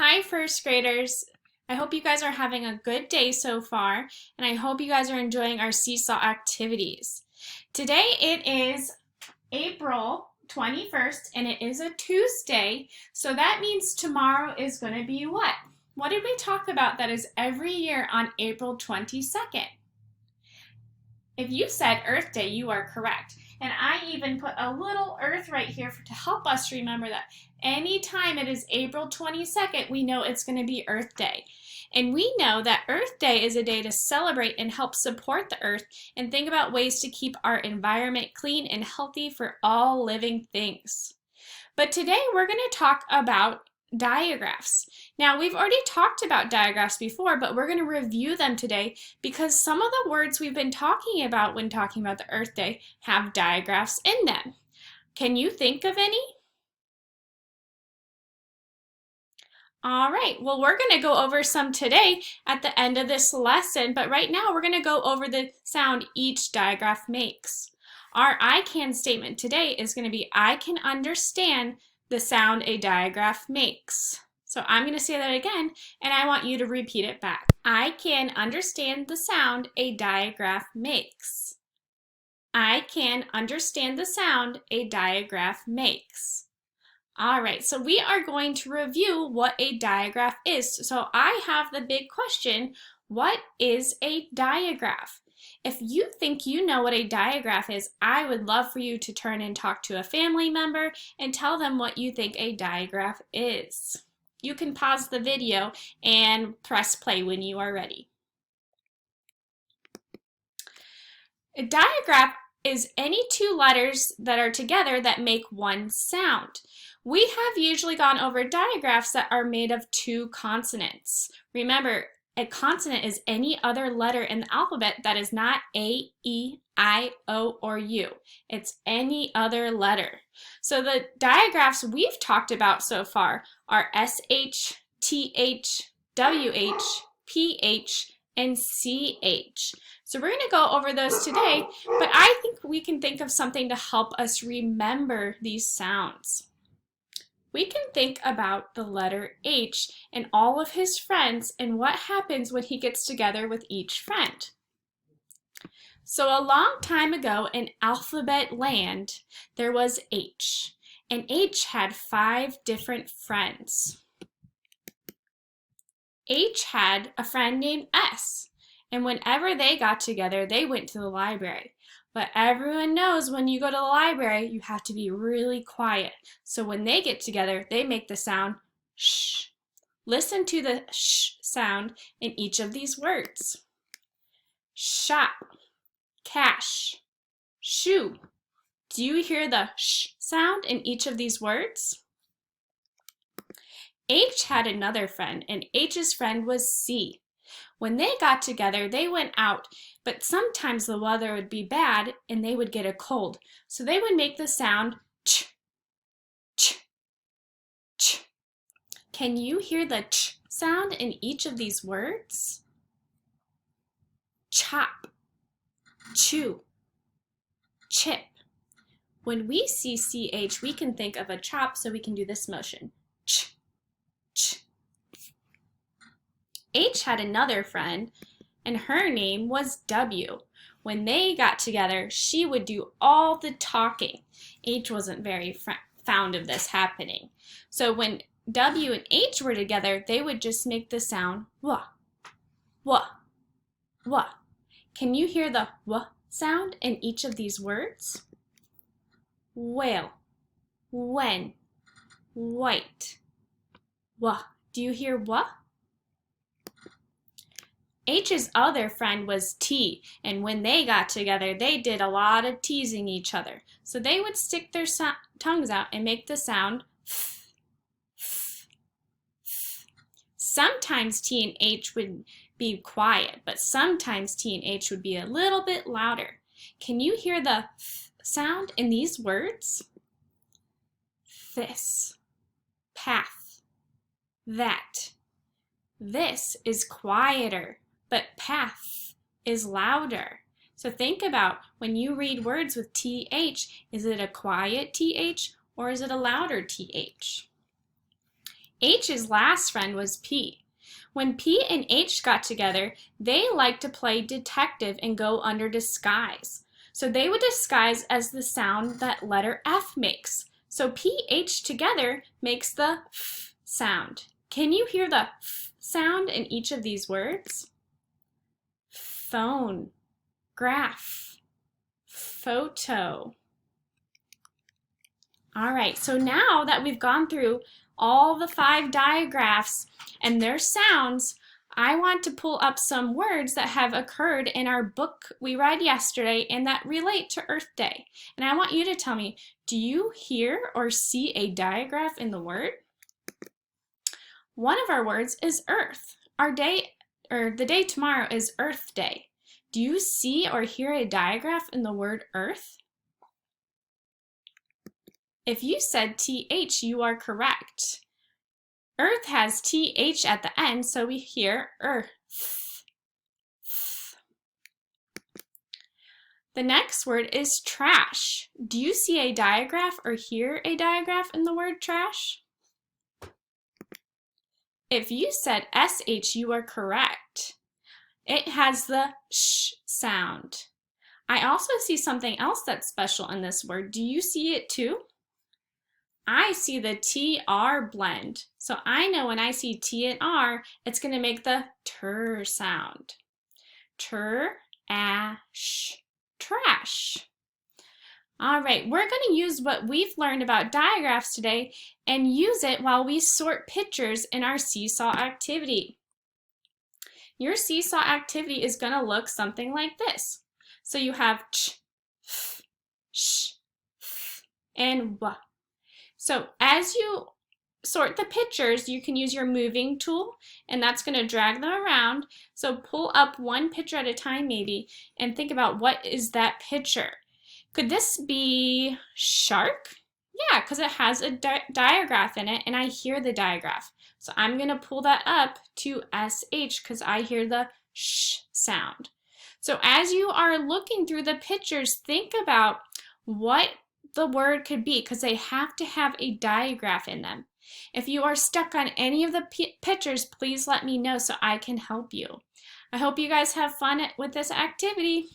Hi, first graders. I hope you guys are having a good day so far, and I hope you guys are enjoying our seesaw activities. Today it is April 21st, and it is a Tuesday, so that means tomorrow is going to be what? What did we talk about that is every year on April 22nd? If you said Earth Day, you are correct. And I even put a little earth right here to help us remember that anytime it is April 22nd, we know it's going to be Earth Day. And we know that Earth Day is a day to celebrate and help support the earth and think about ways to keep our environment clean and healthy for all living things. But today we're going to talk about digraphs. Now, we've already talked about digraphs before, but we're going to review them today because some of the words we've been talking about when talking about the Earth Day have digraphs in them. Can you think of any? All right, well, we're going to go over some today at the end of this lesson, but right now we're going to go over the sound each digraph makes. Our I can statement today is going to be I can understand the sound a digraph makes. So I'm going to say that again, and I want you to repeat it back. I can understand the sound a digraph makes. I can understand the sound a digraph makes. All right, so we are going to review what a digraph is. So I have the big question, what is a digraph? If you think you know what a digraph is, I would love for you to turn and talk to a family member and tell them what you think a digraph is. You can pause the video and press play when you are ready. A digraph is any two letters that are together that make one sound. We have usually gone over digraphs that are made of two consonants. Remember, a consonant is any other letter in the alphabet that is not A, E, I, O, or U. It's any other letter. So the digraphs we've talked about so far are SH, TH, WH, PH, and CH. So we're going to go over those today, but I think we can think of something to help us remember these sounds. We can think about the letter H and all of his friends and what happens when he gets together with each friend. So a long time ago in alphabet land, there was H, and H had 5 different friends. H had a friend named S, and whenever they got together, they went to the library. But everyone knows when you go to the library, you have to be really quiet. So when they get together, they make the sound sh. Listen to the sh sound in each of these words. Shop, cash, shoe. Do you hear the sh sound in each of these words? H had another friend, and H's friend was C. When they got together, they went out, but sometimes the weather would be bad and they would get a cold. So they would make the sound ch, ch, ch. Can you hear the ch sound in each of these words? Chop, chew, chip. When we see CH, we can think of a chop, so we can do this motion. Ch, ch. H had another friend, and her name was W. When they got together, she would do all the talking. H wasn't very fond of this happening. So when W and H were together, they would just make the sound wah, wah, wah. Can you hear the wah sound in each of these words? Whale, when, white, wah. Do you hear wah? H's other friend was T, and when they got together, they did a lot of teasing each other. So they would stick their tongues out and make the sound f, f, f. Sometimes T and H would be quiet, but sometimes T and H would be a little bit louder. Can you hear the f sound in these words? This, path, that. This is quieter, but path is louder. So think about when you read words with TH, is it a quiet TH or is it a louder TH? H's last friend was P. When P and H got together, they liked to play detective and go under disguise. So they would disguise as the sound that letter F makes. So PH together makes the F sound. Can you hear the F sound in each of these words? Phone, graph, photo. All right, so now that we've gone through all the 5 digraphs and their sounds, I want to pull up some words that have occurred in our book we read yesterday and that relate to Earth Day. And I want you to tell me, do you hear or see a digraph in the word? One of our words is Earth. The day tomorrow is Earth Day. Do you see or hear a digraph in the word Earth? If you said TH, you are correct. Earth has TH at the end, so we hear Earth. The next word is trash. Do you see a digraph or hear a digraph in the word trash? If you said SH, you are correct. It has the sh sound. I also see something else that's special in this word. Do you see it too? I see the TR blend. So I know when I see T and R, it's going to make the ter sound. Trash. All right, we're going to use what we've learned about digraphs today and use it while we sort pictures in our seesaw activity. Your seesaw activity is going to look something like this. So you have ch, f, sh, f, and w. So as you sort the pictures, you can use your moving tool, and that's going to drag them around. So pull up one picture at a time maybe, and think about what is that picture. Could this be shark? Yeah, because it has a digraph in it, and I hear the digraph. So I'm going to pull that up to SH because I hear the sh sound. So as you are looking through the pictures, think about what the word could be because they have to have a digraph in them. If you are stuck on any of the pictures, please let me know so I can help you. I hope you guys have fun with this activity.